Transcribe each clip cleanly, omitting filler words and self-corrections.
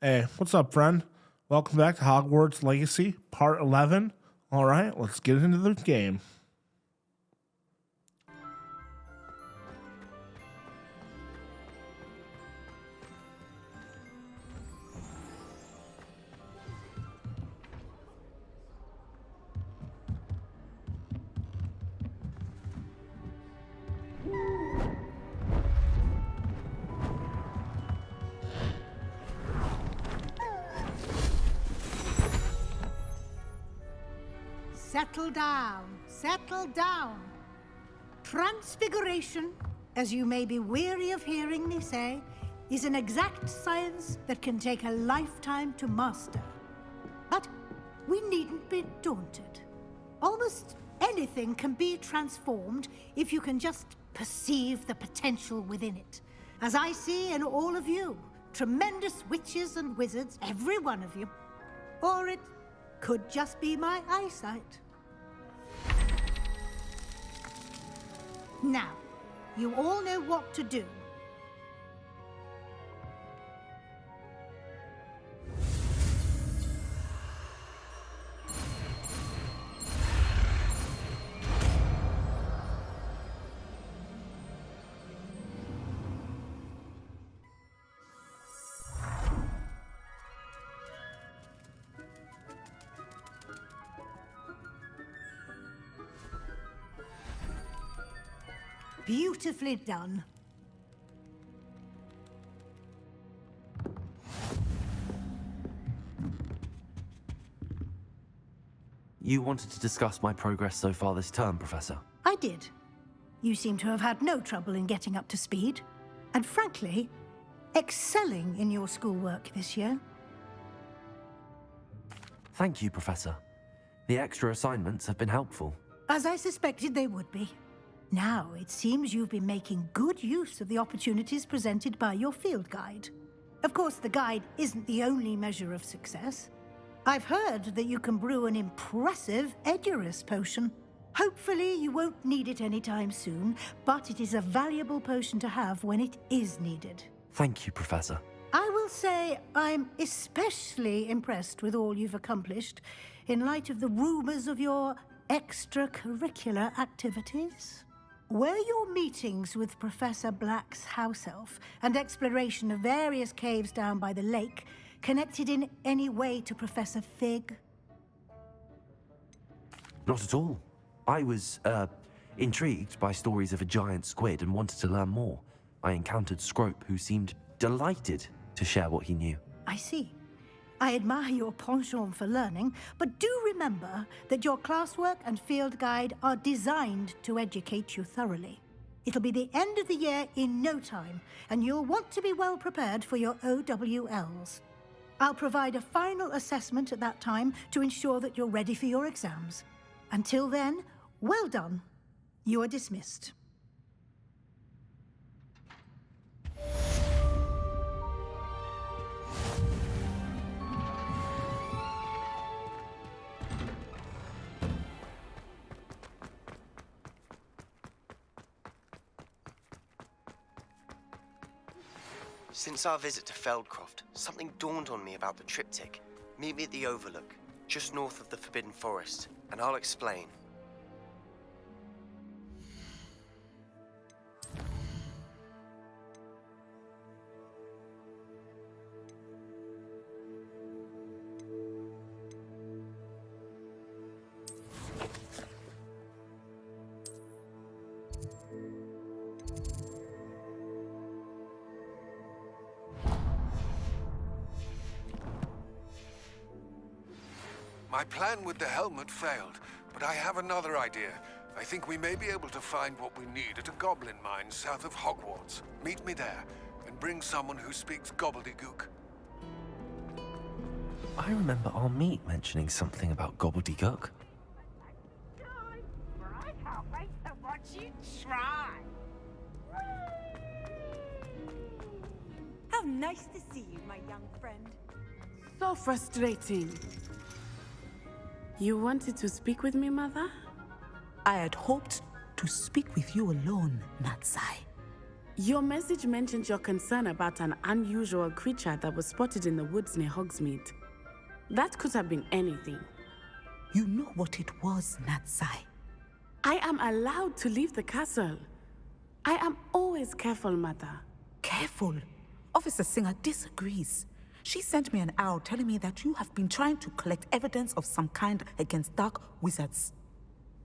Hey, what's up, friend? Welcome back to Hogwarts Legacy, Part 11. All right, let's get into the game. Settle down, settle down. Transfiguration, as you may be weary of hearing me say, is an exact science that can take a lifetime to master. But we needn't be daunted. Almost anything can be transformed if you can just perceive the potential within it. As I see in all of you, tremendous witches and wizards, every one of you. Or it could just be my eyesight. Now, you all know what to do. Beautifully done. You wanted to discuss my progress so far this term, Professor? I did. You seem to have had no trouble in getting up to speed. And frankly, excelling in your schoolwork this year. Thank you, Professor. The extra assignments have been helpful. As I suspected they would be. Now, it seems you've been making good use of the opportunities presented by your field guide. Of course, the guide isn't the only measure of success. I've heard that you can brew an impressive Edurus potion. Hopefully, you won't need it anytime soon, but it is a valuable potion to have when it is needed. Thank you, Professor. I will say I'm especially impressed with all you've accomplished in light of the rumors of your extracurricular activities. Were your meetings with Professor Black's house elf and exploration of various caves down by the lake connected in any way to Professor Fig? Not at all. I was, intrigued by stories of a giant squid and wanted to learn more. I encountered Scrope, who seemed delighted to share what he knew. I see. I admire your penchant for learning, but do remember that your classwork and field guide are designed to educate you thoroughly. It'll be the end of the year in no time, and you'll want to be well prepared for your OWLs. I'll provide a final assessment at that time to ensure that you're ready for your exams. Until then, well done. You are dismissed. Since our visit to Feldcroft, something dawned on me about the triptych. Meet me at the Overlook, just north of the Forbidden Forest, and I'll explain. My plan with the helmet failed, but I have another idea. I think we may be able to find what we need at a goblin mine south of Hogwarts. Meet me there, and bring someone who speaks gobbledygook. I remember our meet mentioning something about gobbledygook. I can't wait to watch you try. How nice to see you, my young friend. So frustrating. You wanted to speak with me, Mother? I had hoped to speak with you alone, Natsai. Your message mentioned your concern about an unusual creature that was spotted in the woods near Hogsmeade. That could have been anything. You know what it was, Natsai. I am allowed to leave the castle. I am always careful, Mother. Careful. Officer Singer disagrees. She sent me an owl telling me that you have been trying to collect evidence of some kind against dark wizards.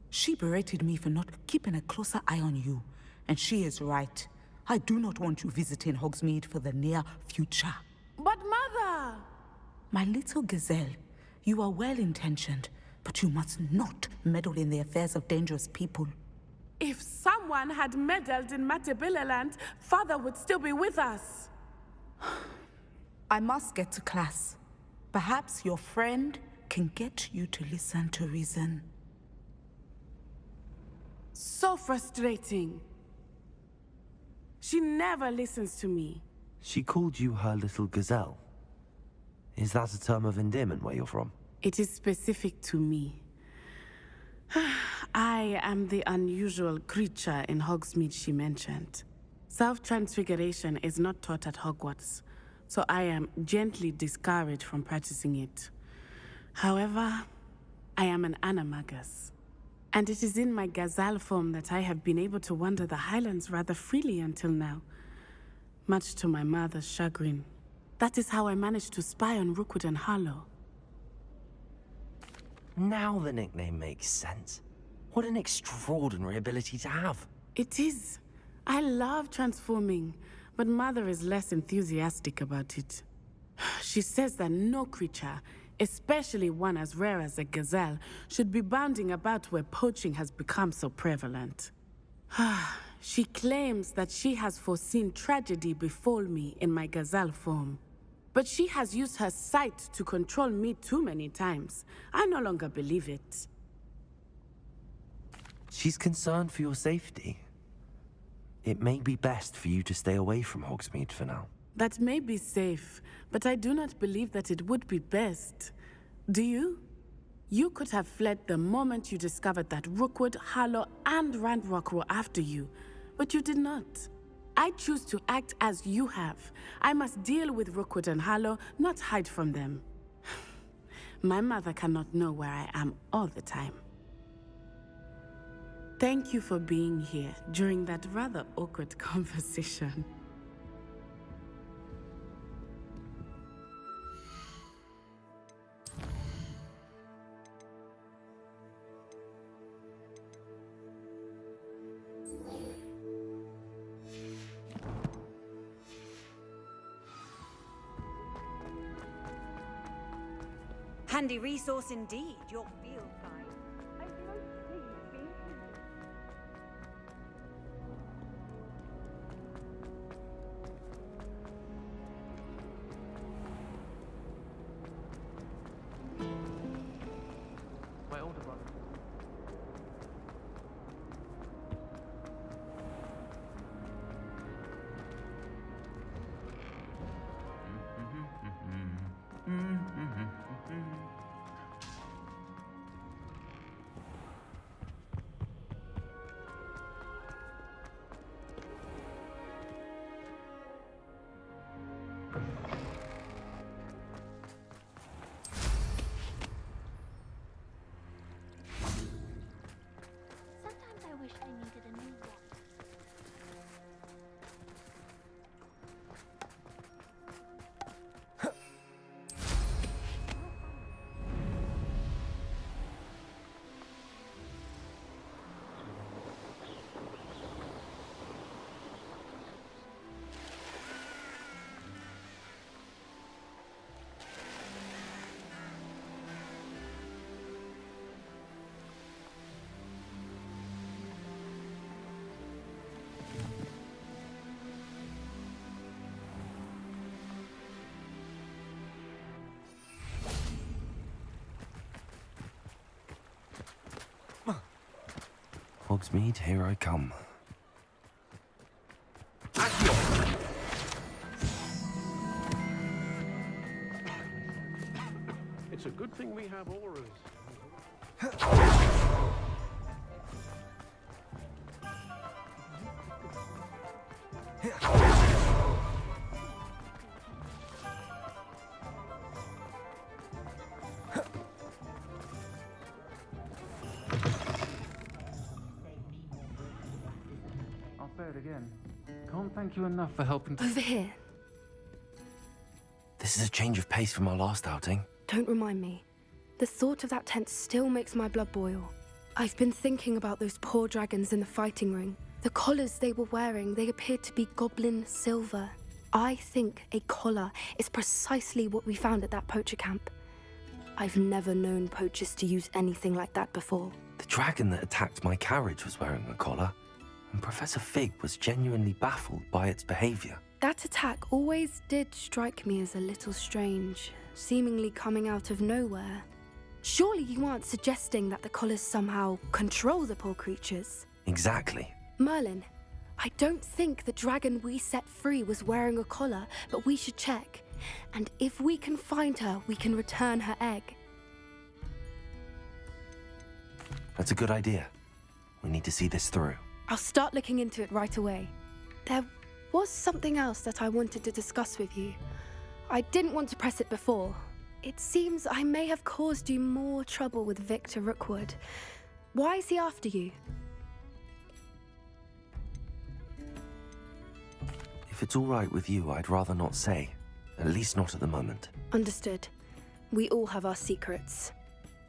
She berated me for not keeping a closer eye on you, and she is right. I do not want you visiting Hogsmeade for the near future. But Mother! My little gazelle, you are well-intentioned, but you must not meddle in the affairs of dangerous people. If someone had meddled in Matabeleland, Father would still be with us. I must get to class. Perhaps your friend can get you to listen to reason. So frustrating. She never listens to me. She called you her little gazelle. Is that a term of endearment where you're from? It is specific to me. I am the unusual creature in Hogsmeade she mentioned. Self-transfiguration is not taught at Hogwarts, so I am gently discouraged from practicing it. However, I am an animagus, and it is in my gazelle form that I have been able to wander the Highlands rather freely until now, much to my mother's chagrin. That is how I managed to spy on Rookwood and Harlow. Now the nickname makes sense. What an extraordinary ability to have. It is. I love transforming, but Mother is less enthusiastic about it. She says that no creature, especially one as rare as a gazelle, should be bounding about where poaching has become so prevalent. She claims that she has foreseen tragedy befall me in my gazelle form. But she has used her sight to control me too many times. I no longer believe it. She's concerned for your safety. It may be best for you to stay away from Hogsmeade for now. That may be safe, but I do not believe that it would be best. Do you? You could have fled the moment you discovered that Rookwood, Harlow, and Randrock were after you, but you did not. I choose to act as you have. I must deal with Rookwood and Harlow, not hide from them. My mother cannot know where I am all the time. Thank you for being here during that rather awkward conversation. Handy resource indeed, your field guide. I don't see you being My older brother. Sometimes I wish I needed a new watch. Hogsmeade, here I come. It's a good thing we have auras. it again. Can't thank you enough for helping to... Over here. This is a change of pace from our last outing. Don't remind me. The thought of that tent still makes my blood boil. I've been thinking about those poor dragons in the fighting ring. The collars they were wearing, they appeared to be goblin silver. I think a collar is precisely what we found at that poacher camp. I've never known poachers to use anything like that before. The dragon that attacked my carriage was wearing a collar, and Professor Fig was genuinely baffled by its behavior. That attack always did strike me as a little strange, seemingly coming out of nowhere. Surely you aren't suggesting that the collars somehow control the poor creatures? Exactly. Merlin, I don't think the dragon we set free was wearing a collar, but we should check. And if we can find her, we can return her egg. That's a good idea. We need to see this through. I'll start looking into it right away. There was something else that I wanted to discuss with you. I didn't want to press it before. It seems I may have caused you more trouble with Victor Rookwood. Why is he after you? If it's all right with you, I'd rather not say. At least not at the moment. Understood. We all have our secrets.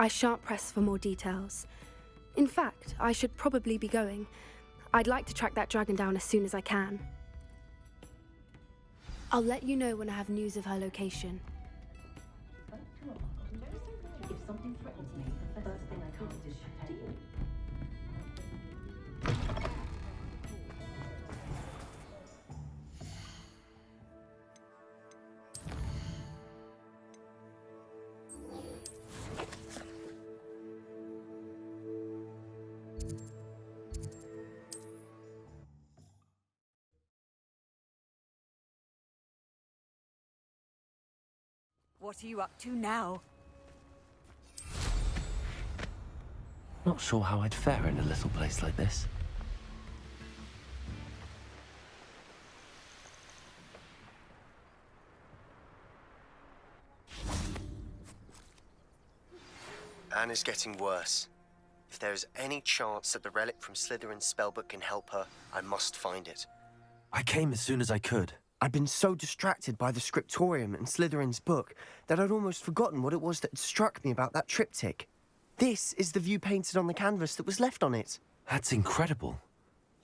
I shan't press for more details. In fact, I should probably be going. I'd like to track that dragon down as soon as I can. I'll let you know when I have news of her location. If something threatens me, the first thing I do is shoot at you. What are you up to now? Not sure how I'd fare in a little place like this. Anne is getting worse. If there is any chance that the relic from Slytherin's spellbook can help her, I must find it. I came as soon as I could. I'd been so distracted by the scriptorium and Slytherin's book that I'd almost forgotten what it was that had struck me about that triptych. This is the view painted on the canvas that was left on it. That's incredible.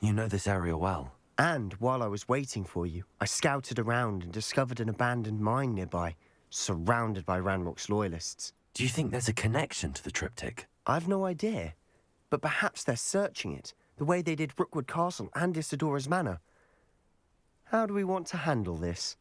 You know this area well. And while I was waiting for you, I scouted around and discovered an abandoned mine nearby, surrounded by Ranrock's loyalists. Do you think there's a connection to the triptych? I've no idea, but perhaps they're searching it, the way they did Rookwood Castle and Isidora's Manor. How do we want to handle this?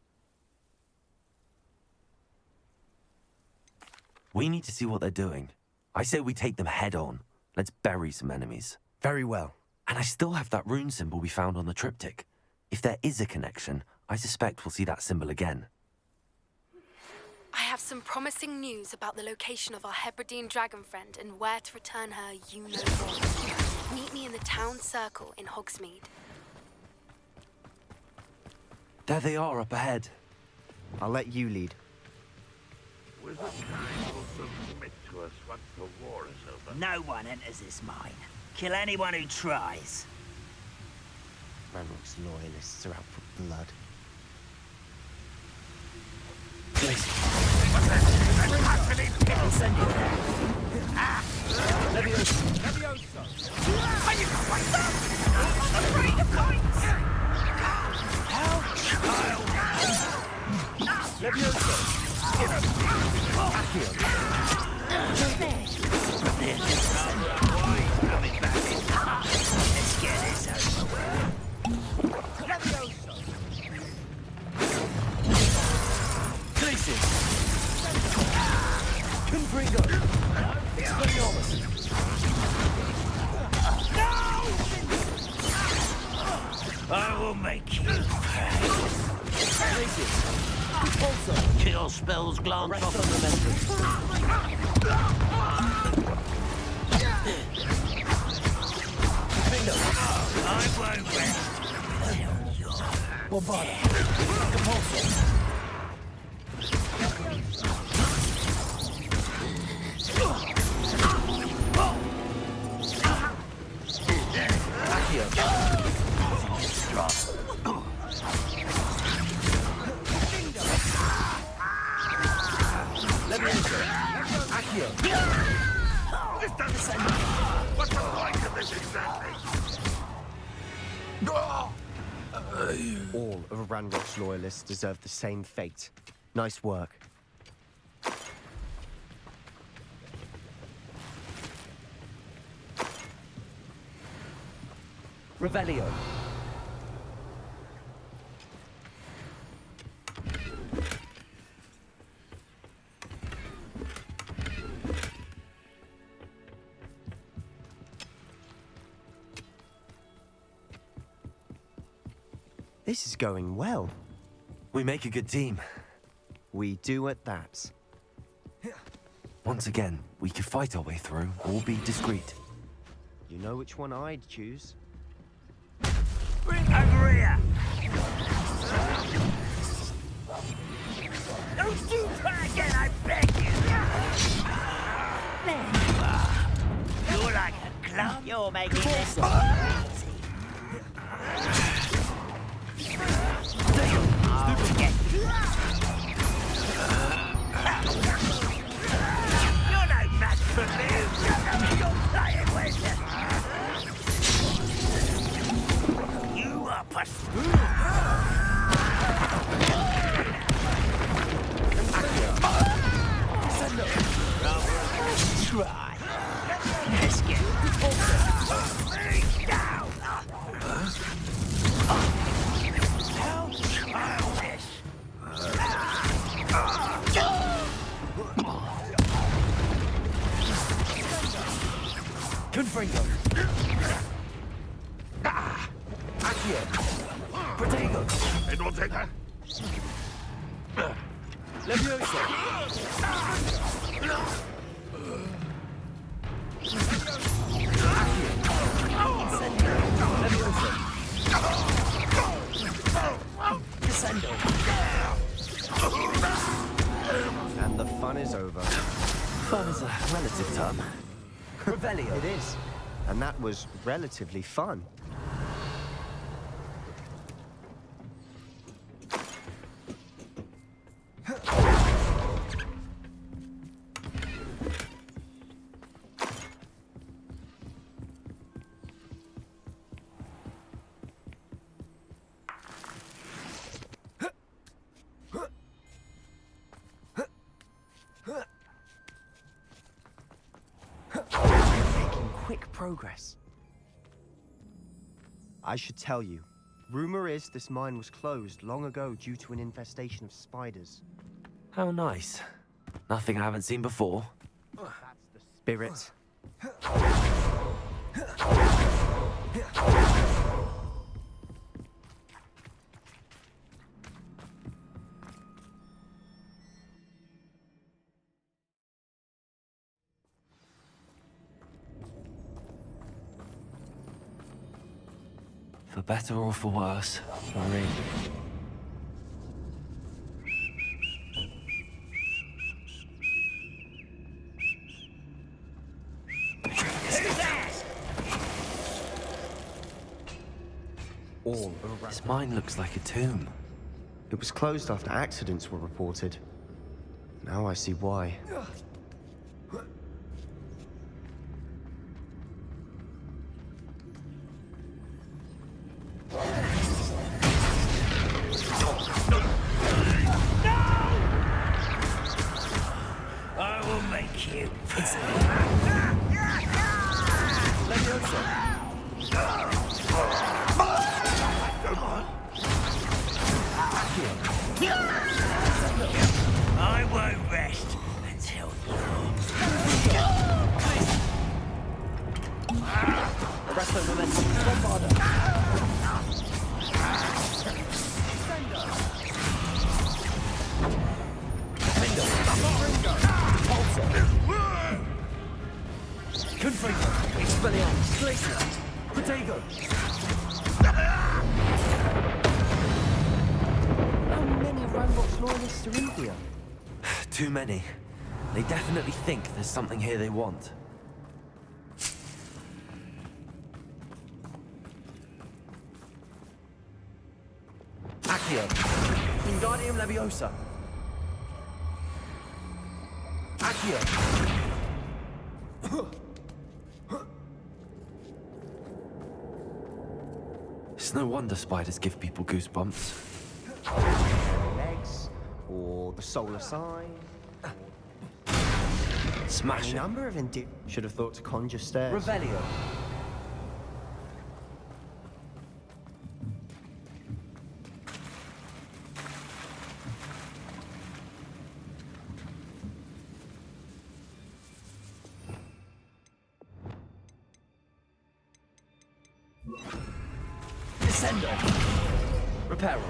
We need to see what they're doing. I say we take them head on. Let's bury some enemies. Very well. And I still have that rune symbol we found on the triptych. If there is a connection, I suspect we'll see that symbol again. I have some promising news about the location of our Hebridean dragon friend and where to return her, you know what. Meet me in the town circle in Hogsmeade. There they are up ahead. I'll let you lead. Wizard kind will submit to us once the war is over. No one enters this mine. Kill anyone who tries. Ranrock's loyalists are out for blood. What's happening? I'll send you there. Levioso! Are you afraid of heights? Help! Levioso! Let's get this over with. Levioso! Places! Confringo! Expelliarmus! I will make you pay. Also, Kill spells glance off of the message. I won't rest until you're Bombarda! Compulso! All of Ranrock's loyalists deserve the same fate. Nice work. Revelio. This is going well. We make a good team. We do at that. Once again, we could fight our way through or be discreet. You know which one I'd choose? Bring over here! Don't you try again, I beg you! There you are. You're like a clown. You're making this easy. I'll get you. You're no match for me. You're playing with it. You are pursued. Try. Let's get down. How childish. Confringo. Accio. Protego. Enolteca. Levioso. Descendo. And the fun is over. Fun is a relative term. Revelio. It is. And that was relatively fun. Quick progress. I should tell you, rumor is this mine was closed long ago due to an infestation of spiders. How nice. Nothing I haven't seen before. That's the spirit. For better or for worse, we're in. All around. This mine looks like a tomb. It was closed after accidents were reported. Now I see why. I will make you. I won't rest until Presto momentum. Bombarda. Confringo. Expelliarmus. Glacier. Protego. How many Ranrock's loyalists are in here? Too many. They definitely think there's something here they want. Accio. Wingardium Leviosa. Accio. It's no wonder spiders give people goosebumps. Legs, or the solar sign. Smash A it. number of should have thought to conjure stairs. Revelio. Descendo. Reparo.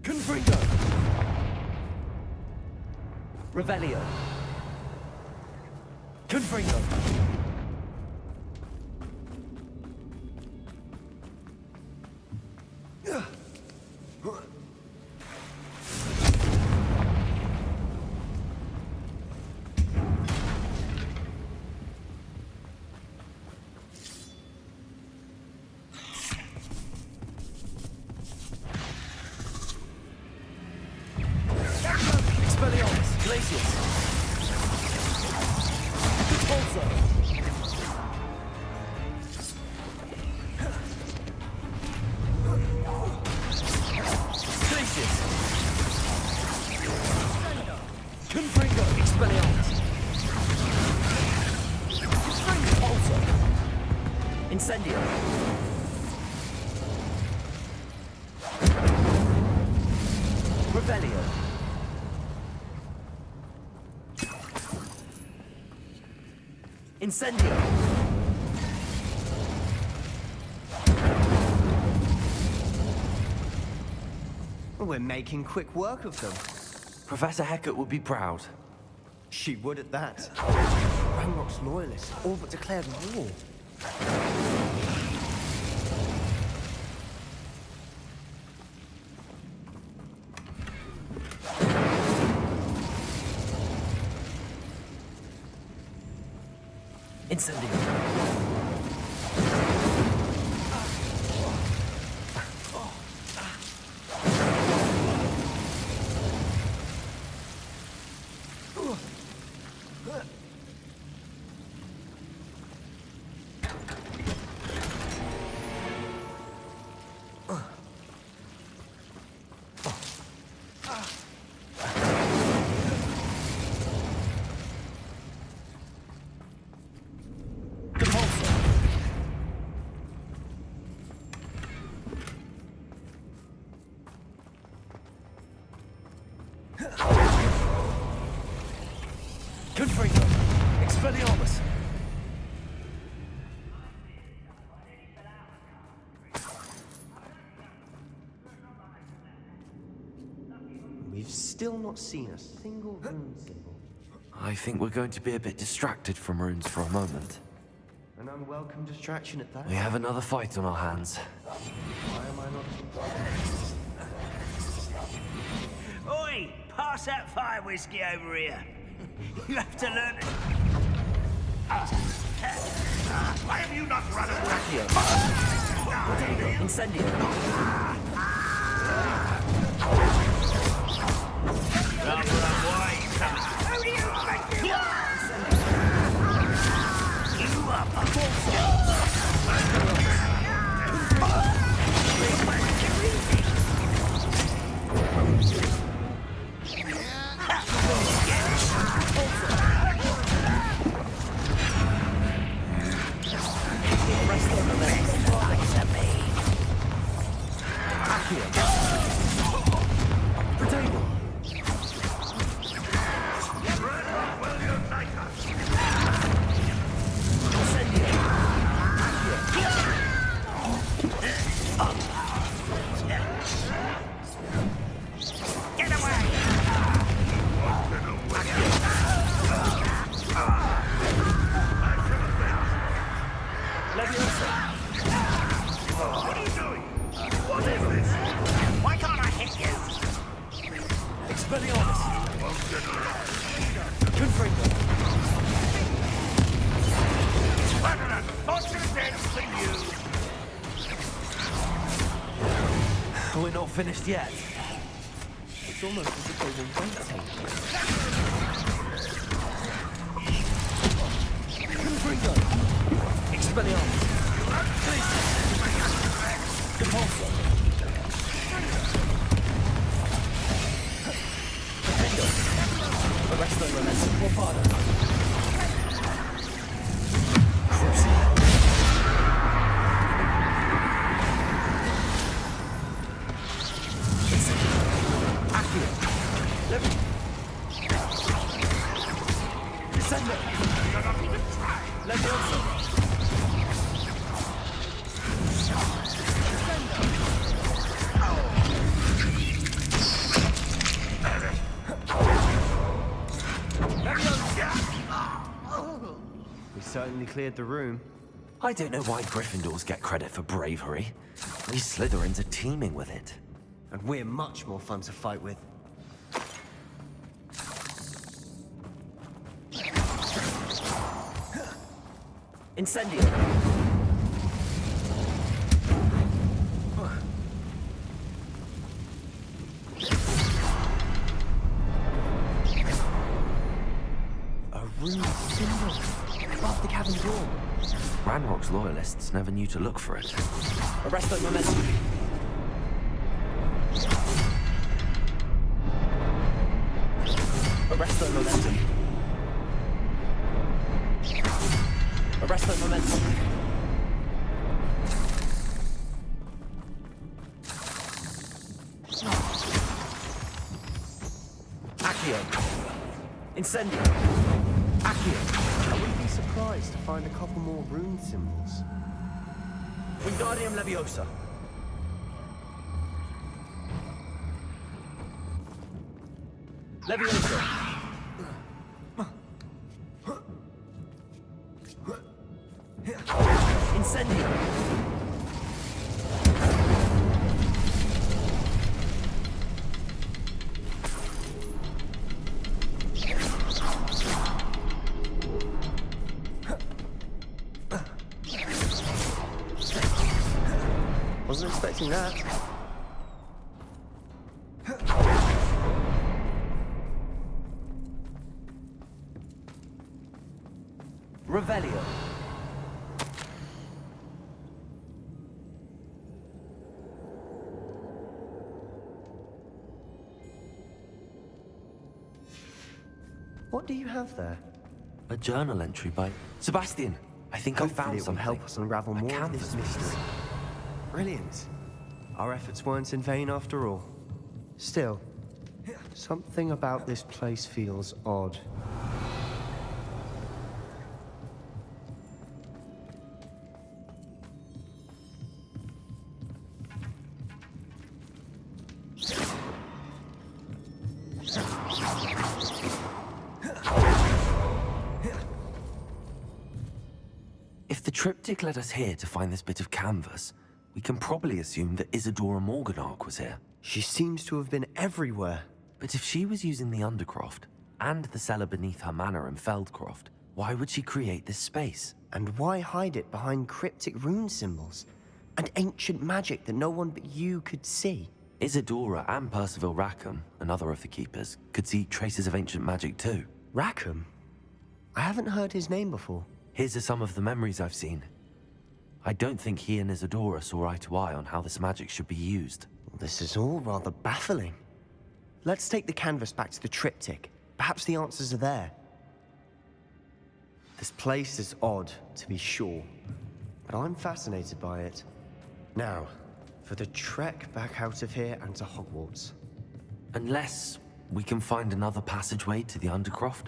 Confringo. Revelio. Confringo. Incendio. Revelio. Incendio. We're making quick work of them. Professor Hecat would be proud. She would at that. Ranrock's loyalists all but declared war. Incendio. Confringo. Expelliarmus. We've still not seen a single rune symbol. I think we're going to be a bit distracted from runes for a moment. An unwelcome distraction at that. We have another fight on our hands. Why am I not... Oi! Pass that fire whiskey over here. You have to learn it. Why have you not run away? Incendio. Who do you think you are? You are We're not finished yet. It's almost as if they were waiting. Confringo! Expelliarmus! Depulso! Defendo! Arresto Momentum Porfado! Crucible! Accio! Descendo! Levioso! We certainly cleared the room. I don't know why Gryffindors get credit for bravery. We Slytherins are teeming with it. And we're much more fun to fight with. Incendio! A rune symbol above the cavern door. Ranrock's loyalists never knew to look for it. Arresto Momentum! Arresto Momentum! Arresto Momentum! Accio! Incendio! Accio! I wouldn't be surprised to find a couple more rune symbols. Wingardium Leviosa! Leviosa! Incendio! Wasn't expecting that. Revelio! What do you have there? A journal entry by Sebastian. I think I Hopefully found it will something. help us unravel more of this canvas piece. mystery. Brilliant. Our efforts weren't in vain after all. Still, something about this place feels odd. If the triptych led us here to find this bit of canvas, we can probably assume that Isadora Morganach was here. She seems to have been everywhere. But if she was using the Undercroft, and the cellar beneath her manor in Feldcroft, why would she create this space? And why hide it behind cryptic rune symbols? And ancient magic that no one but you could see? Isadora and Percival Rackham, another of the Keepers, could see traces of ancient magic too. Rackham? I haven't heard his name before. Here's are some of the memories I've seen. I don't think he and Isadora saw eye to eye on how this magic should be used. This is all rather baffling. Let's take the canvas back to the triptych. Perhaps the answers are there. This place is odd, to be sure, but I'm fascinated by it. Now, for the trek back out of here and to Hogwarts. Unless we can find another passageway to the Undercroft.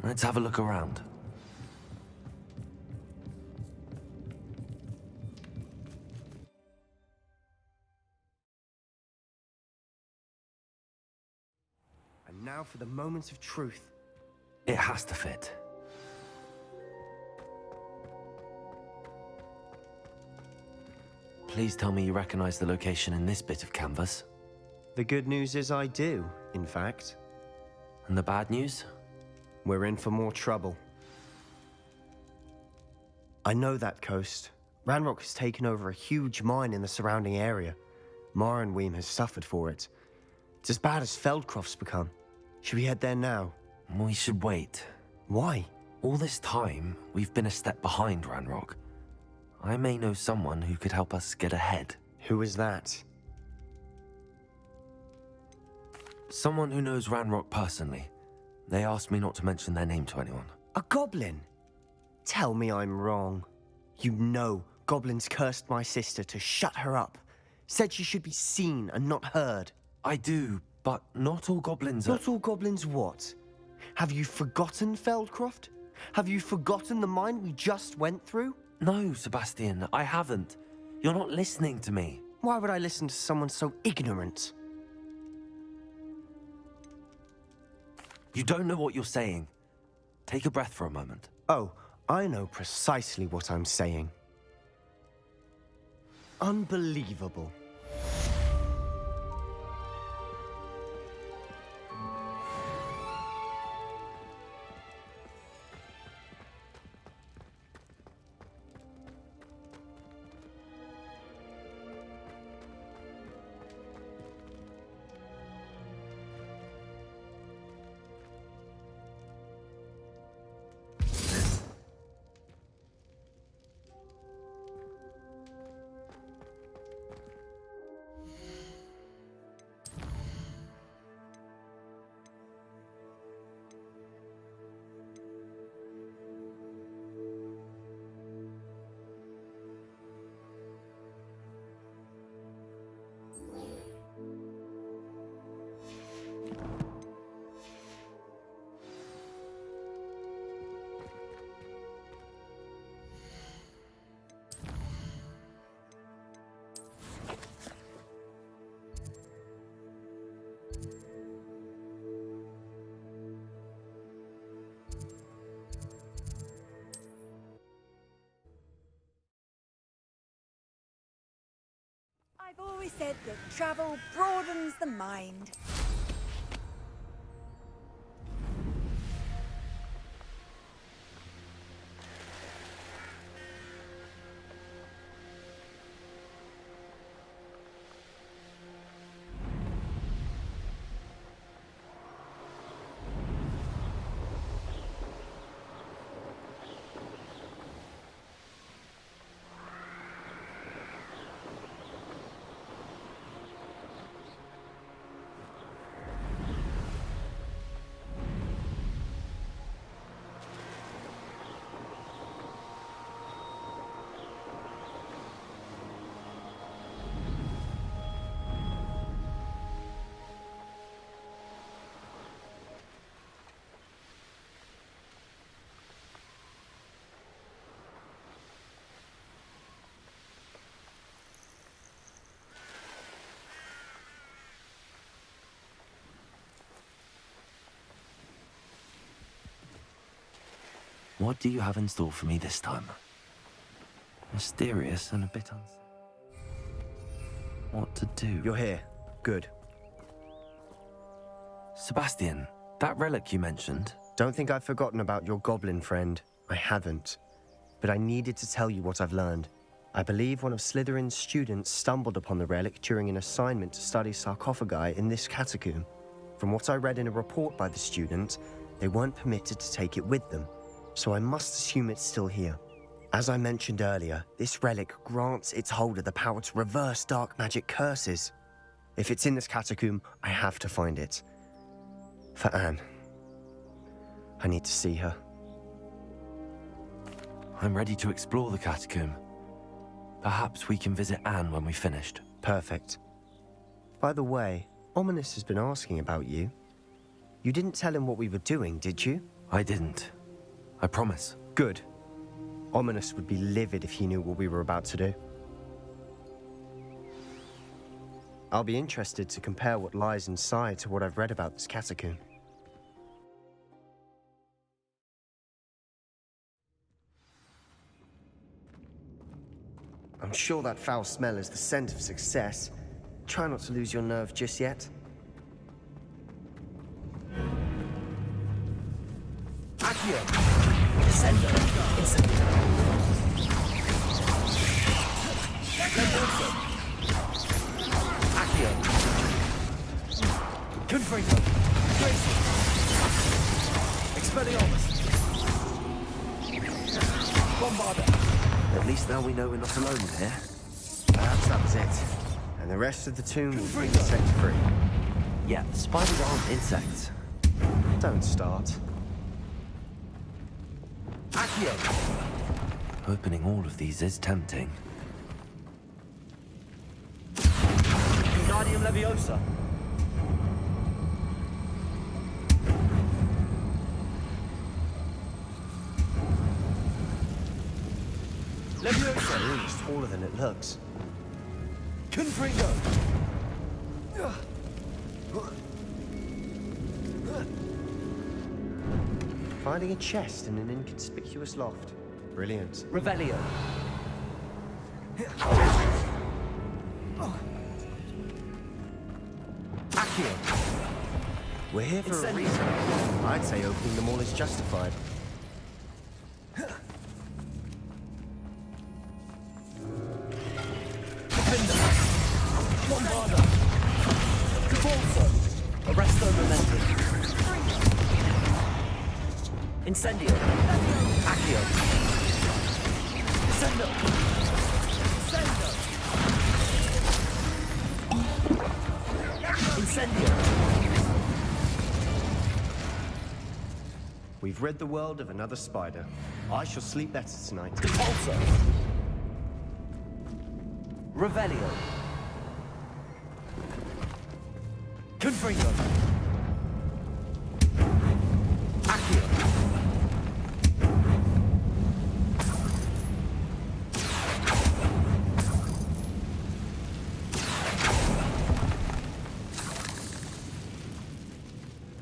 Let's have a look around. And now for the moment of truth. It has to fit. Please tell me you recognize the location in this bit of canvas. The good news is I do, in fact. And the bad news? We're in for more trouble. I know that coast. Ranrock has taken over a huge mine in the surrounding area. Morinweem has suffered for it. It's as bad as Feldcroft's become. Should we head there now? We should wait. Why? All this time, we've been a step behind Ranrock. I may know someone who could help us get ahead. Who is that? Someone who knows Ranrock personally. They asked me not to mention their name to anyone. A goblin? Tell me I'm wrong. You know goblins cursed my sister to shut her up. Said she should be seen and not heard. I do, but not all goblins are... Not all goblins what? Have you forgotten Feldcroft? Have you forgotten the mine we just went through? No, Sebastian, I haven't. You're not listening to me. Why would I listen to someone so ignorant? You don't know what you're saying. Take a breath for a moment. Oh, I know precisely what I'm saying. Unbelievable. I've always said that travel broadens the mind. What do you have in store for me this time? Mysterious and a bit What to do? You're here. Good. Sebastian, that relic you mentioned... Don't think I've forgotten about your goblin friend. I haven't. But I needed to tell you what I've learned. I believe one of Slytherin's students stumbled upon the relic during an assignment to study sarcophagi in this catacomb. From what I read in a report by the student, they weren't permitted to take it with them, so I must assume it's still here. As I mentioned earlier, this relic grants its holder the power to reverse dark magic curses. If it's in this catacomb, I have to find it. For Anne. I need to see her. I'm ready to explore the catacomb. Perhaps we can visit Anne when we've finished. Perfect. By the way, Ominous has been asking about you. You didn't tell him what we were doing, did you? I didn't. I promise. Good. Ominous would be livid if he knew what we were about to do. I'll be interested to compare what lies inside to what I've read about this catacomb. I'm sure that foul smell is the scent of success. Try not to lose your nerve just yet. Accio! Descendo! Incendio! Reverso! Confringo! Grayson! Expelliarmus! Bombarder! At least now we know we're not alone in here. Perhaps that was it. And the rest of the tomb will be insect-free. Yeah, spiders aren't insects. Don't start. Accio! Opening all of these is tempting. Wingardium Leviosa! Leviosa! Ooh, it's taller than it looks. Confringo! Finding a chest in an inconspicuous loft. Brilliant. Revelio! Accio! We're here for a Incendio. reason. I'd say opening them all is justified. Bombarder! Cabalso! Arresto Momentum! Incendio! Accio! Descendo! Incendio! We've rid the world of another spider. I shall sleep better tonight. Repulsor! Revelio! Confringo! Accio!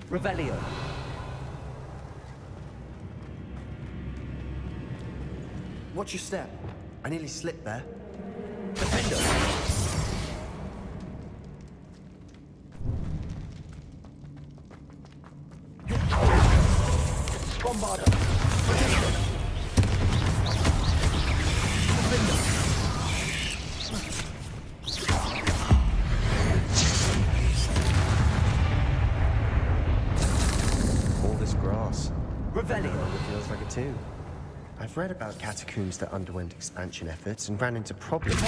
Revelio! Watch your step. I nearly slipped there. Defender! Bombarder! All this grass. Revelio! It feels like a tomb. I've read about catacombs that underwent expansion efforts and ran into problems.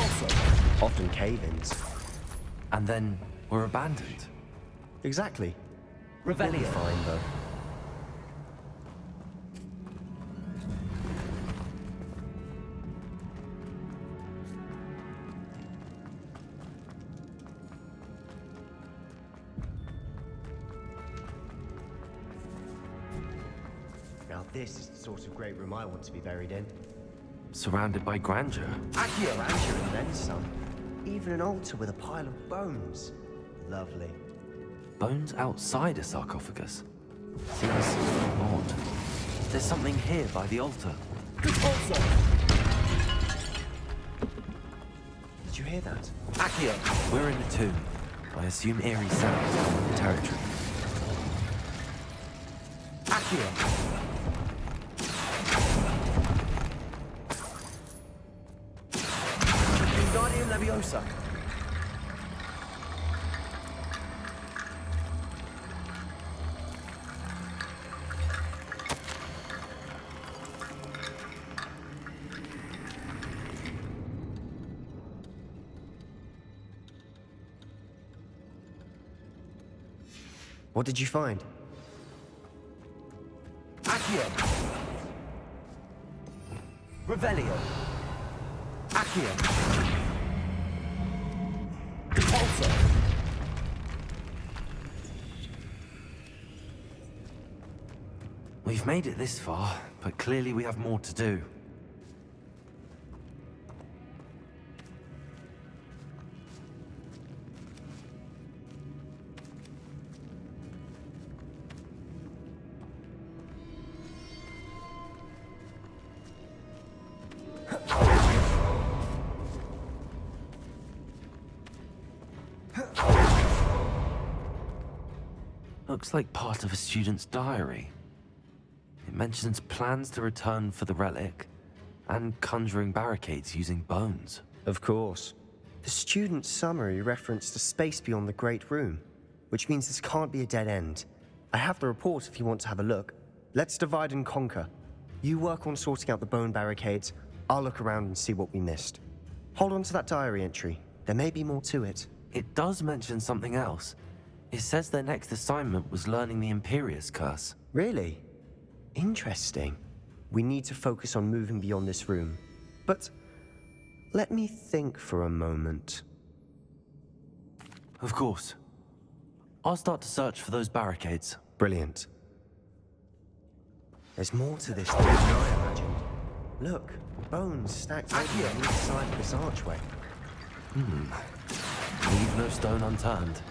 Often cave-ins. And then were abandoned. Exactly. Revelio! We'll be fine, though. Now this is the sort of great room I want to be buried in. Surrounded by grandeur. Accio! Grandeur and then some. Even an altar with a pile of bones. Lovely. Bones outside a sarcophagus. Seems odd. There's something here by the altar. Did you hear that? Accio! We're in the tomb. I assume eerie sounds come with the territory. Accio! Wingardium Leviosa! What did you find? Accio! Revelio! Accio! Repulsor! We've made it this far, but clearly we have more to do. Looks like part of a student's diary. It mentions plans to return for the relic and conjuring barricades using bones. Of course. The student's summary referenced a space beyond the Great Room. which means this can't be a dead end. I have the report if you want to have a look. Let's divide and conquer. You work on sorting out the bone barricades. I'll look around and see what we missed. Hold on to that diary entry. There may be more to it. It does mention something else. It says their next assignment was learning the Imperius Curse. Really? Interesting. We need to focus on moving beyond this room. But let me think for a moment. Of course. I'll start to search for those barricades. Brilliant. There's more to this than I imagined. Look, bones stacked on each side of this archway. Leave no stone unturned.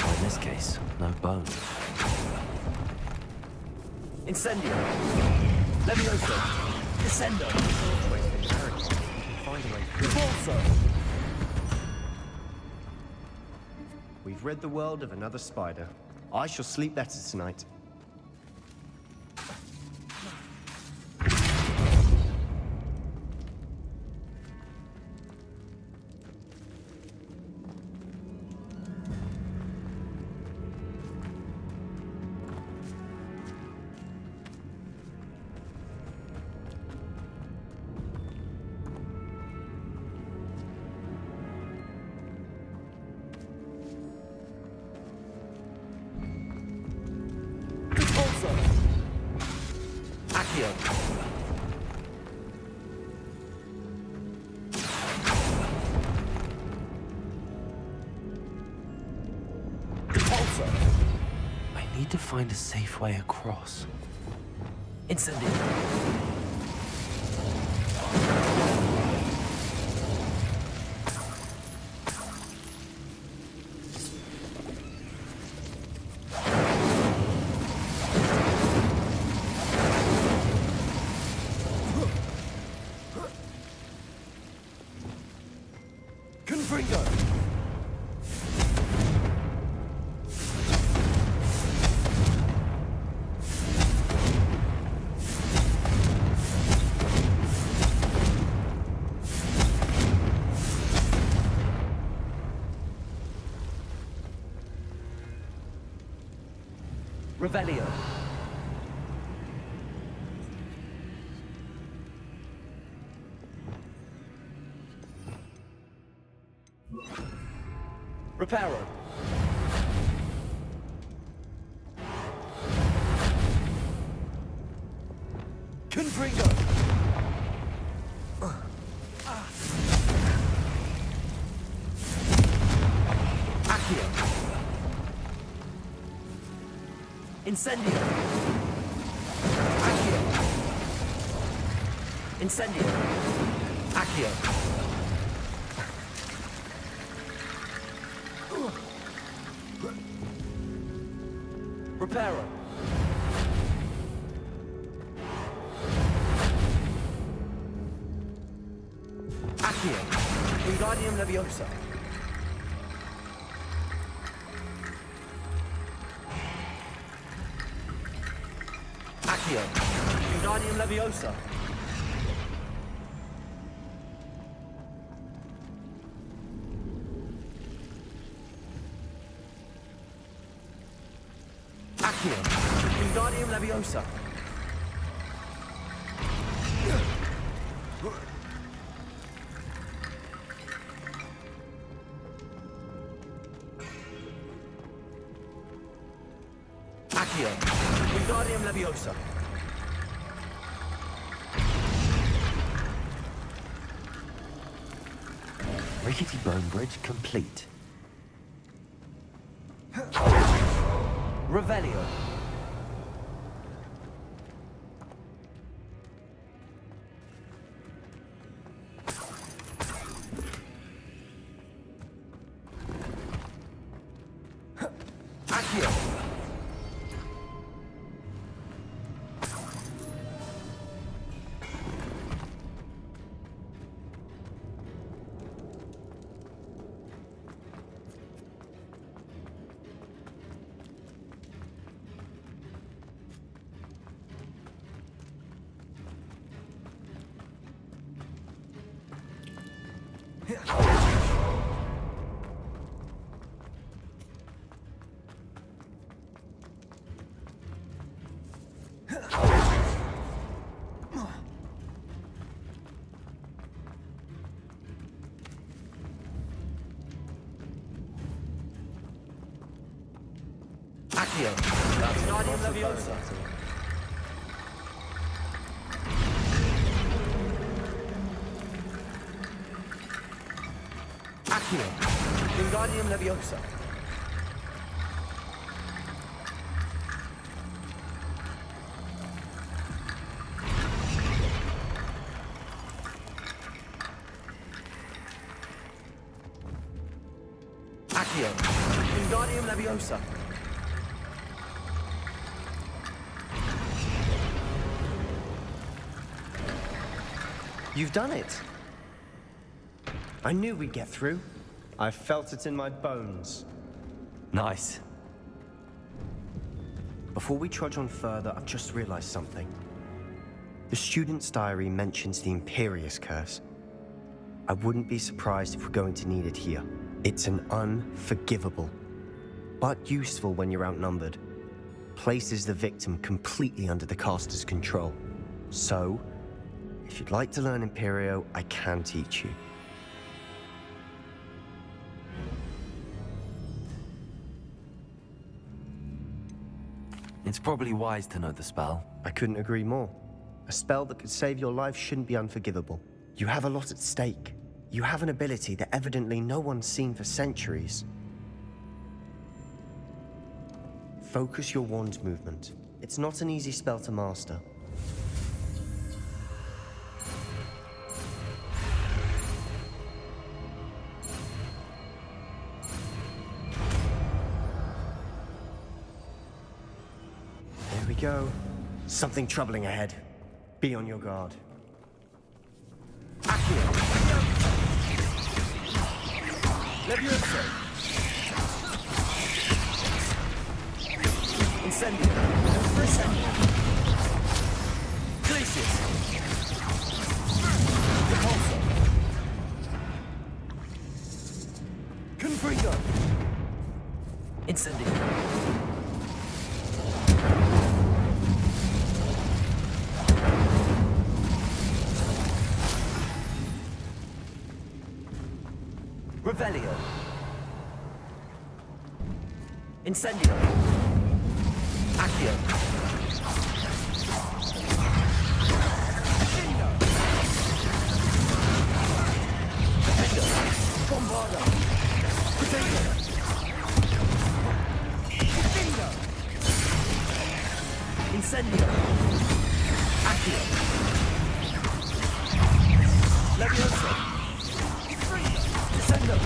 Or in this case, no bone. Incendio. Levioso. Descendo. Find a way Repulso. We've rid the world of another spider. I shall sleep better tonight. Accio. Repulso. I need to find a safe way across. Incendio. Confringo. Revelio. Reparo. Confringo. Accio. Incendio. Accio. Incendio. Accio. Reparo. Accio. Wingardium Leviosa. Accio. Wingardium Leviosa. Accio. Wingardium Leviosa. Accio. Wingardium Leviosa. Rickety bone bridge complete. Revelio. Accio. Accio. Wingardium Leviosa. Accio. Wingardium Leviosa. Accio. Wingardium Leviosa. You've done it. I knew we'd get through. I felt it in my bones. Nice. Before we trudge on further, I've just realized something. The student's diary mentions the Imperius Curse. I wouldn't be surprised if we're going to need it here. It's an unforgivable, but useful when you're outnumbered. Places the victim completely under the caster's control. So, if you'd like to learn Imperio, I can teach you. It's probably wise to know the spell. I couldn't agree more. A spell that could save your life shouldn't be unforgivable. You have a lot at stake. You have an ability that evidently no one's seen for centuries. Focus your wand's movement. It's not an easy spell to master. There we go. Something troubling ahead. Be on your guard. Leviosa. Incendio. Incendio. Glacius. Repulsor. Confringo. Incendio. Revelio. Incendio. Accio. Ascendo. Ascendo. Bombardo. Potato. Ascendo. Incendio. Accio. Leviosa. Descendo.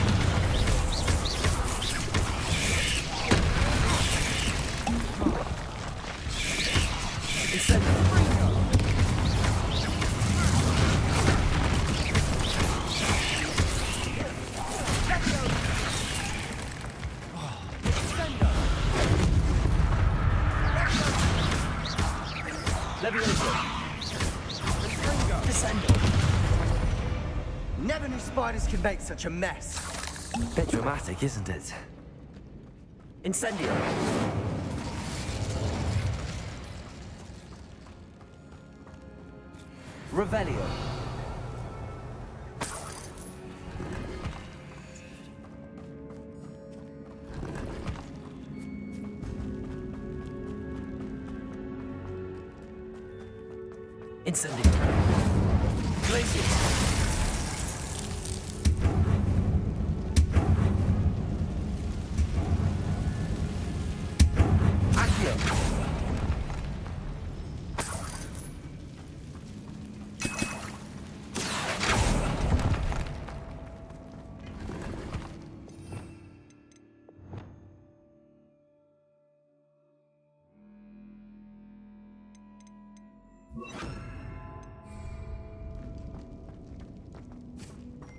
Descendo. Leviosa. Descendo. Never knew spiders could make such a mess. Bit dramatic, isn't it? Incendio. Revelio. Incendio. Glacius.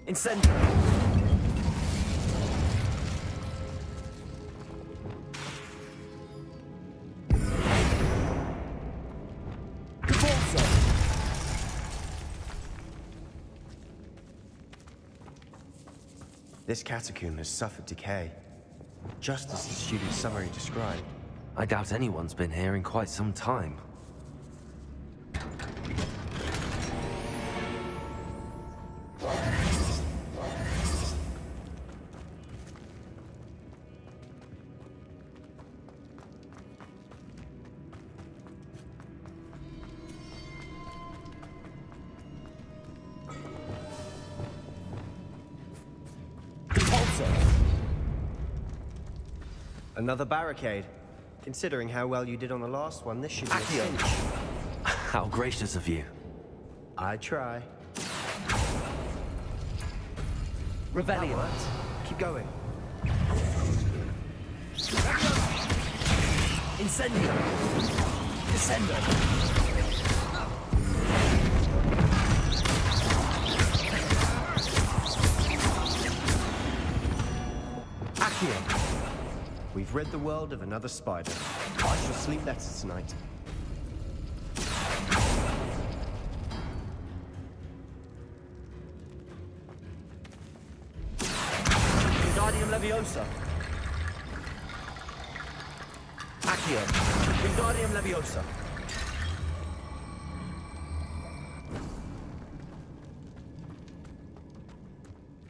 Incendio. Repulsor. This catacomb has suffered decay, just as the student's summary described. I doubt anyone's been here in quite some time. Another barricade. Considering how well you did on the last one, this should be a cinch. How gracious of you. I try. Revelio. Keep going. Incendio. Descendo. Accio. We've rid the world of another spider. I shall sleep better tonight. Wingardium Leviosa. Accio. Wingardium Leviosa.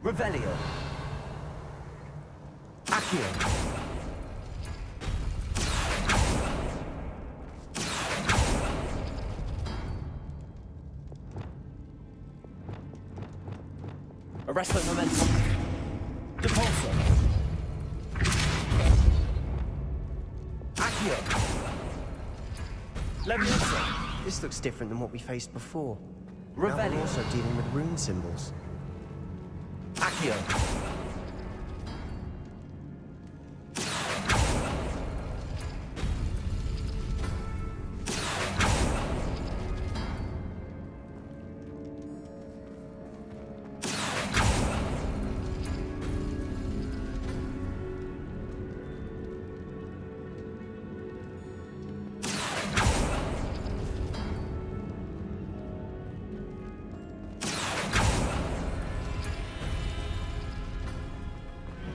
Revelio. Accio. Arresto Momentum. Depulso. Accio. Leviosa. This looks different than what we faced before. Now Revelio. we're also dealing with rune symbols. Accio.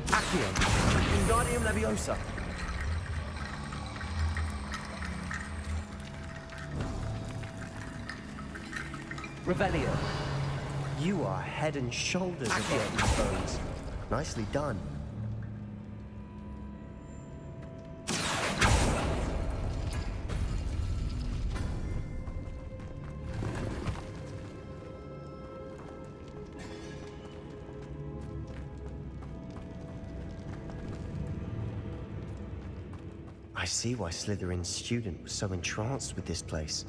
Accio. Wingardium Leviosa. Revelio. You are head and shoulders above these bones. Nicely done. I see why Slytherin's student was so entranced with this place.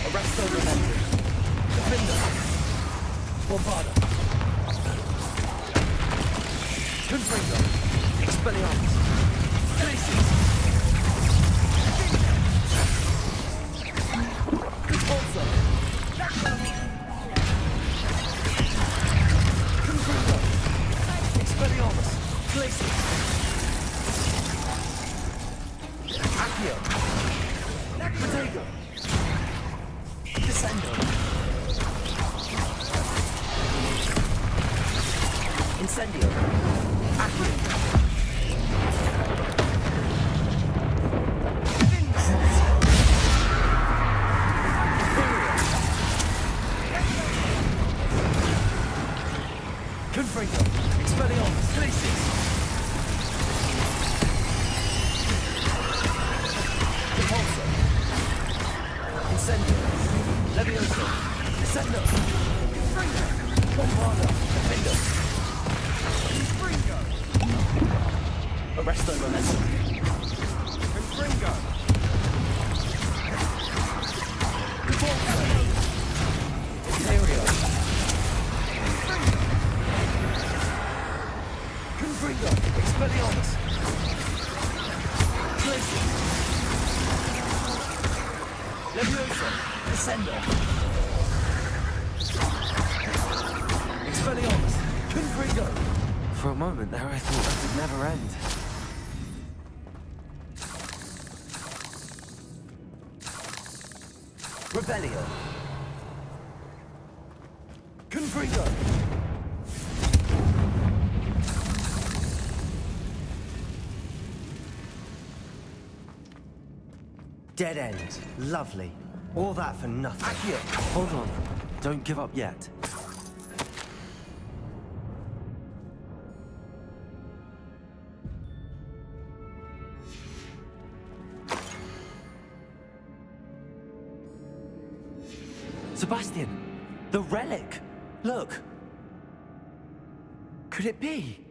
Arresto Momentum. Defender. Bombarda. Confringo. Expelliarmus. Glacius. Repulsor. Confringo. Expelliarmus. Glacius. Accio. Protego. Descendo. Incendio. Accio. Confringo. Expelliarmus. Glacius. Repulsor. Incendio. Levioso. Descendo. Confringo. Bombarda. Defender. Confringo. Arresto Momentum. Confringo. Repulsor. Imperio. Confringo. Expelliarmus. Glacius. Levioso. Descendo. Expelliarmus. Confringo. For a moment there, I thought that would never end. Revelio. Confringo. Dead end. Lovely. All that for nothing. Accio, hold on. Don't give up yet. Sebastian! The relic! Look! Could it be?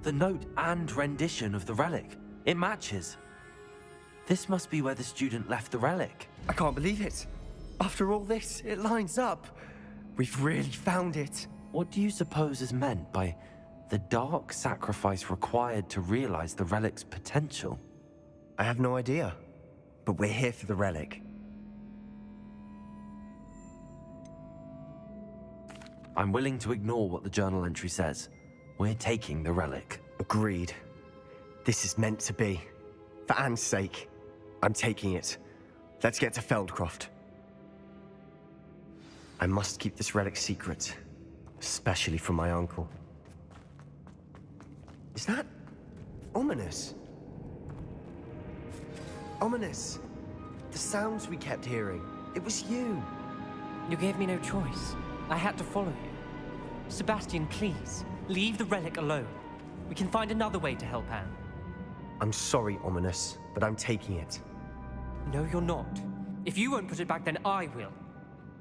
The note and rendition of the relic. It matches. This must be where the student left the relic. I can't believe it. After all this, it lines up. We've really found it. What do you suppose is meant by the dark sacrifice required to realize the relic's potential? I have no idea. But we're here for the relic. I'm willing to ignore what the journal entry says. We're taking the relic. Agreed. This is meant to be. For Anne's sake, I'm taking it. Let's get to Feldcroft. I must keep this relic secret, especially from my uncle. Is that ominous? Ominous. The sounds we kept hearing. It was you. You gave me no choice. I had to follow you. Sebastian, please, leave the relic alone. We can find another way to help Anne. I'm sorry, Ominous, but I'm taking it. No, you're not. If you won't put it back, then I will.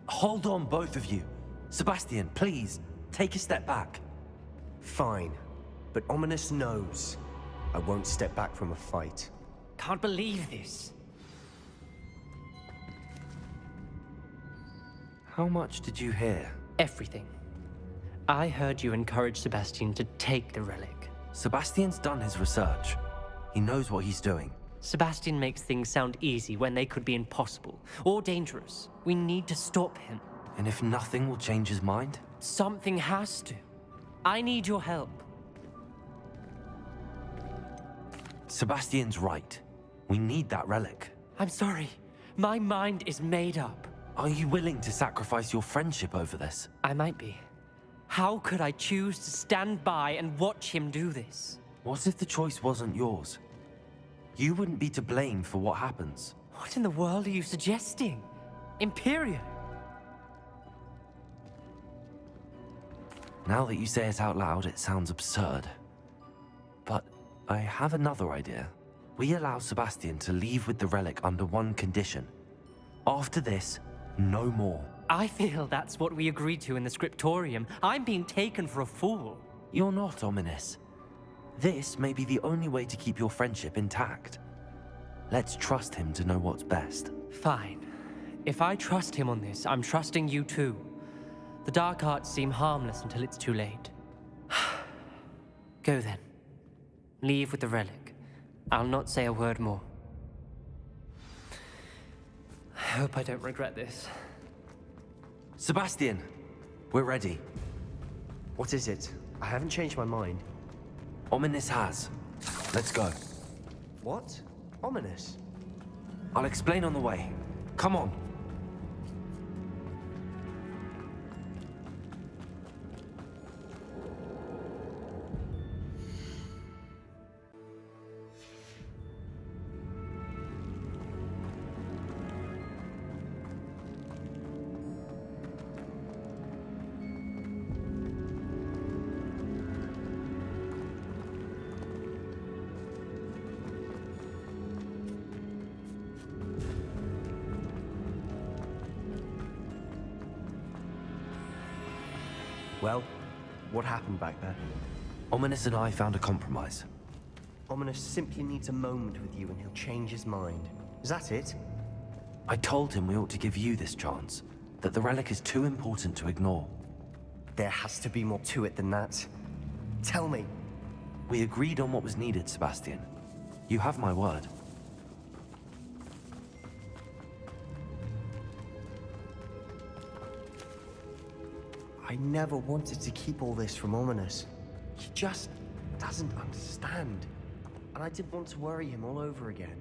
Hold on, both of you. Sebastian, please, take a step back. Fine, but Ominous knows I won't step back from a fight. Can't believe this. How much did you hear? Everything. I heard you encourage Sebastian to take the relic. Sebastian's done his research. He knows what he's doing. Sebastian makes things sound easy when they could be impossible or dangerous. We need to stop him. And if nothing will change his mind? Something has to. I need your help. Sebastian's right. We need that relic. I'm sorry. My mind is made up. Are you willing to sacrifice your friendship over this? I might be. How could I choose to stand by and watch him do this? What if the choice wasn't yours? You wouldn't be to blame for what happens. What in the world are you suggesting? Imperio? Now that you say it out loud, it sounds absurd. But I have another idea. We allow Sebastian to leave with the relic under one condition. After this, no more. I feel that's what we agreed to in the scriptorium. I'm being taken for a fool. You're not, Ominous. This may be the only way to keep your friendship intact. Let's trust him to know what's best. Fine. If I trust him on this, I'm trusting you too. The dark arts seem harmless until it's too late. Go then. Leave with the relic. I'll not say a word more. I hope I don't regret this. Sebastian, we're ready. What is it? I haven't changed my mind. Ominous has. Let's go. What? Ominous? I'll explain on the way. Come on. Well, what happened back there? Ominous and I found a compromise. Ominous simply needs a moment with you and he'll change his mind. Is that it? I told him we ought to give you this chance, that the relic is too important to ignore. There has to be more to it than that. Tell me. We agreed on what was needed, Sebastian. You have my word. I never wanted to keep all this from Ominous. He just doesn't understand. And I didn't want to worry him all over again.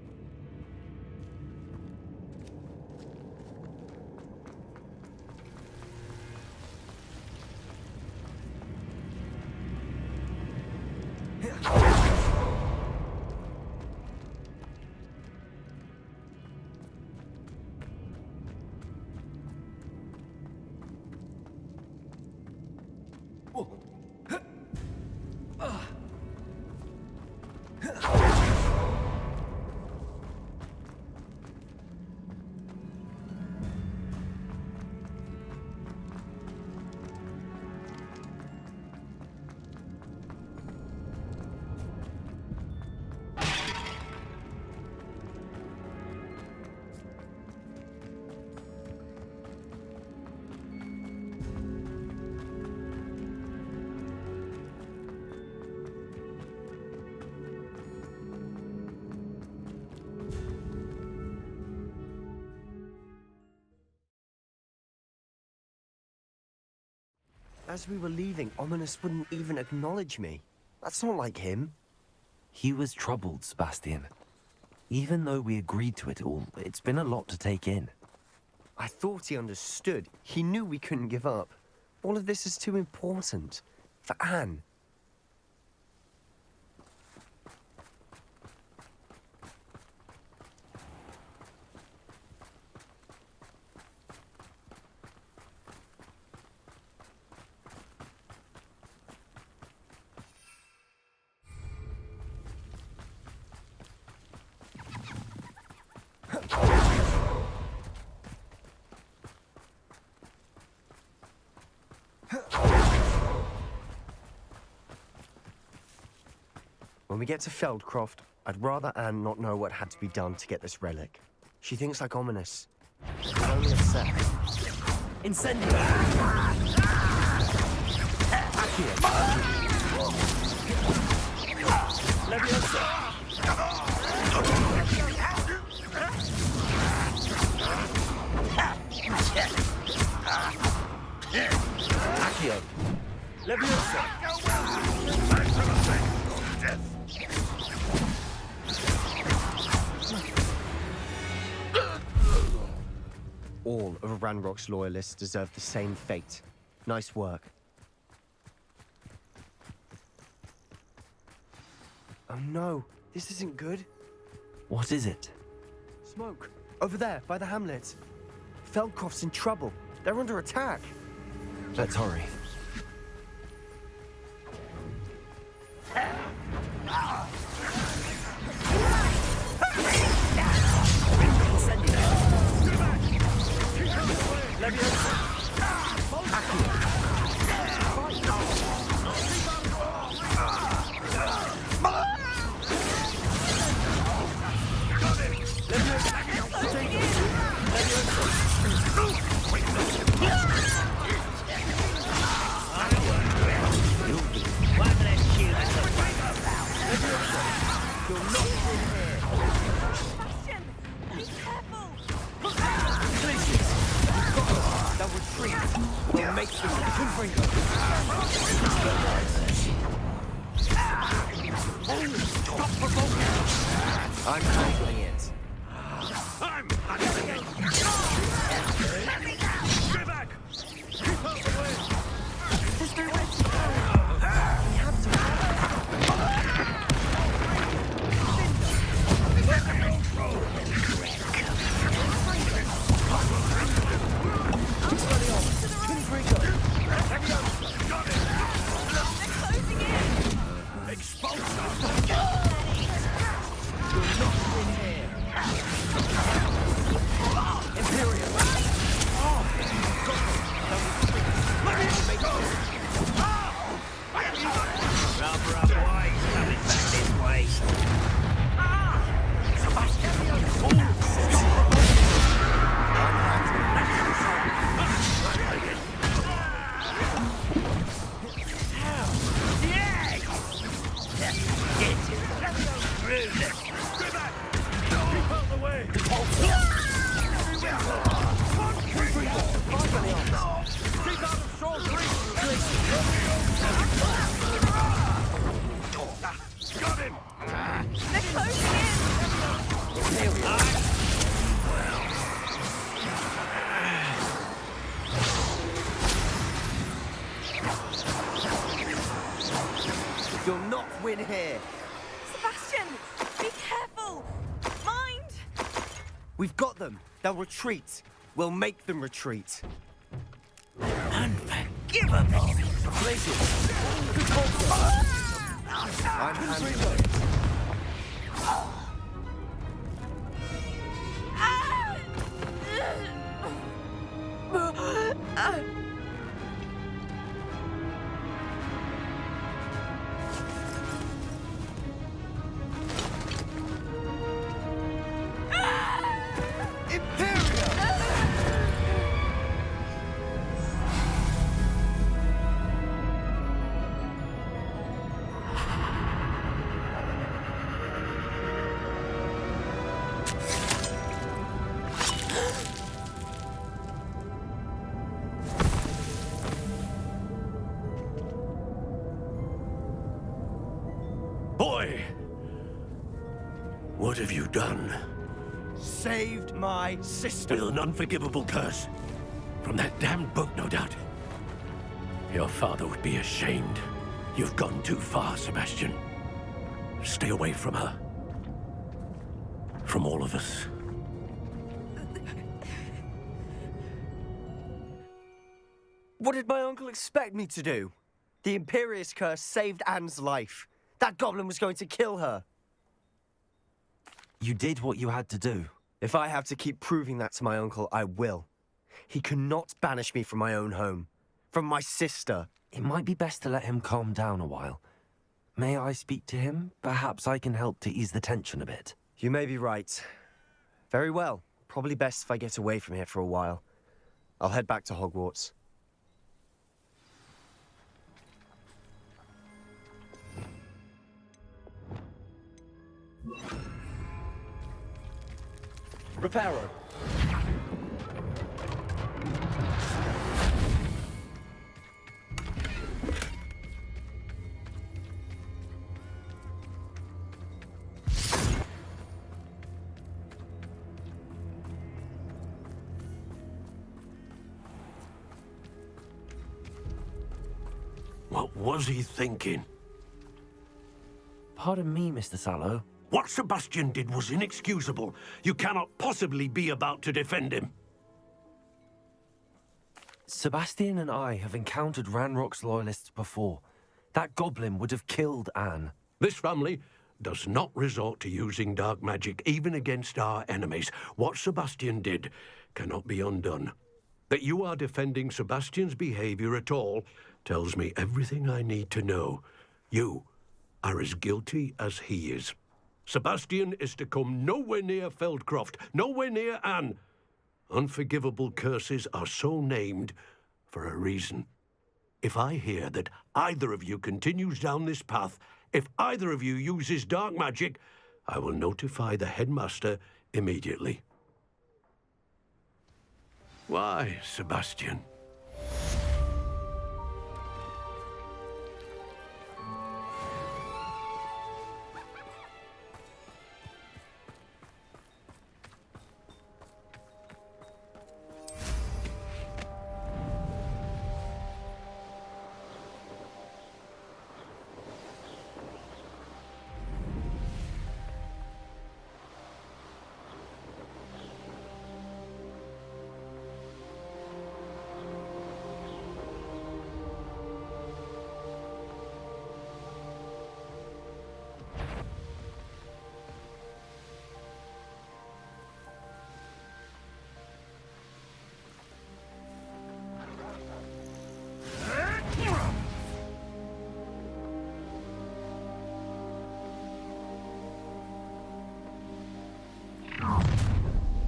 As we were leaving, Ominous wouldn't even acknowledge me. That's not like him. He was troubled, Sebastian. Even though we agreed to it all, it's been a lot to take in. I thought he understood. He knew we couldn't give up. All of this is too important. For Anne. When we get to Feldcroft, I'd rather Anne not know what had to be done to get this relic. She thinks like Ominous. She's only upset. Incendio! Leviosa! Accio! Leviosa! All of Ranrock's loyalists deserve the same fate. Nice work. Oh no, this isn't good. What is it? Smoke. Over there, by the hamlet. Feldcroft's in trouble. They're under attack. Let's hurry. I'm handling it. I'm handling it! Let me go! Stay back! Keep out the way! There's no way to go. We have to. You'll not win here. Sebastian, be careful! Mind! We've got them. They'll retreat. We'll make them retreat. Unforgivable! Places. Good call. I'm handling it. Boy! What have you done? Saved my sister. With an unforgivable curse. From that damned book, no doubt. Your father would be ashamed. You've gone too far, Sebastian. Stay away from her. From all of us. What did my uncle expect me to do? The Imperious curse saved Anne's life. That goblin was going to kill her. You did what you had to do. If I have to keep proving that to my uncle, I will. He cannot banish me from my own home. From my sister. It might be best to let him calm down a while. May I speak to him? Perhaps I can help to ease the tension a bit. You may be right. Very well. Probably best if I get away from here for a while. I'll head back to Hogwarts. Reparo. What was he thinking? Pardon me, Mr. Sallow. What Sebastian did was inexcusable. You cannot possibly be about to defend him. Sebastian and I have encountered Ranrock's loyalists before. That goblin would have killed Anne. This family does not resort to using dark magic, even against our enemies. What Sebastian did cannot be undone. That you are defending Sebastian's behavior at all tells me everything I need to know. You are as guilty as he is. Sebastian is to come nowhere near Feldcroft, nowhere near Anne. Unforgivable curses are so named for a reason. If I hear that either of you continues down this path, if either of you uses dark magic, I will notify the headmaster immediately. Why, Sebastian?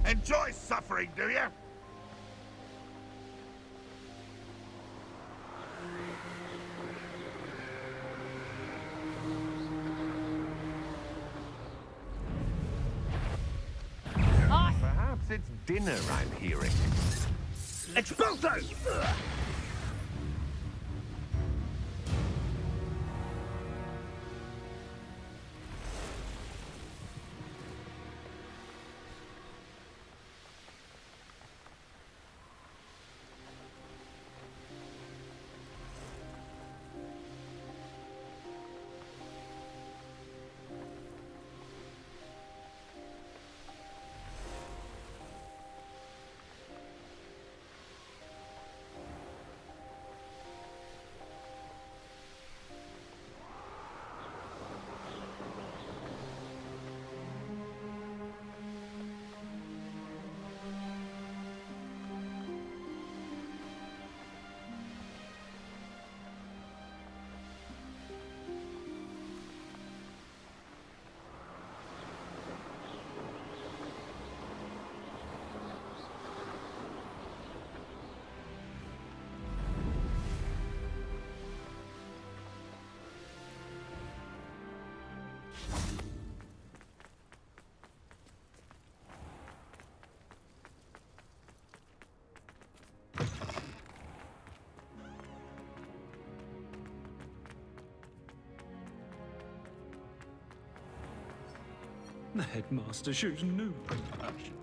Enjoy suffering, do you? Perhaps it's dinner I'm hearing. Expulso! The headmaster shows no compassion.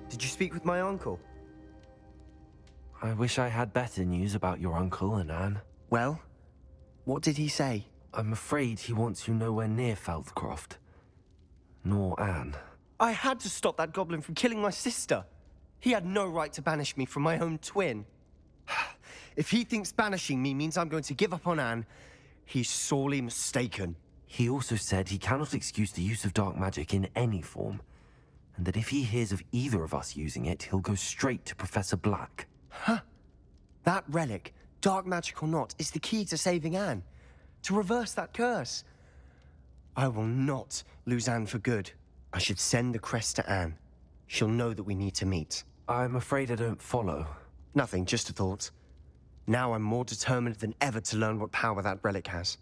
Did you speak with my uncle? I wish I had better news about your uncle and Anne. Well, what did he say? I'm afraid he wants you nowhere near Feldcroft. Nor Anne. I had to stop that goblin from killing my sister. He had no right to banish me from my own twin. If he thinks banishing me means I'm going to give up on Anne, he's sorely mistaken. He also said he cannot excuse the use of dark magic in any form, and that if he hears of either of us using it, he'll go straight to Professor Black. Huh? That relic, dark magic or not, is the key to saving Anne. To reverse that curse. I will not lose Anne for good. I should send the crest to Anne. She'll know that we need to meet. I'm afraid I don't follow. Nothing, just a thought. Now I'm more determined than ever to learn what power that relic has.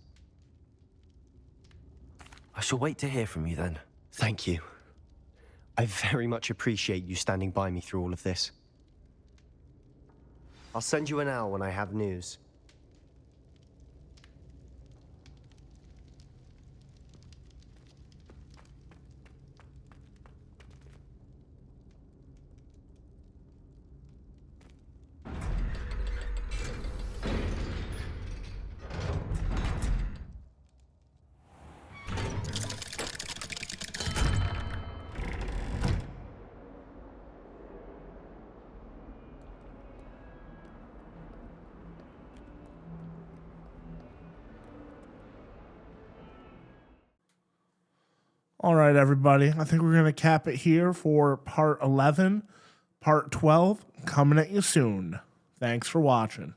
I shall wait to hear from you then. Thank you. I very much appreciate you standing by me through all of this. I'll send you an owl when I have news. All right, everybody. I think we're going to cap it here for part 11. Part 12 coming at you soon. Thanks for watching.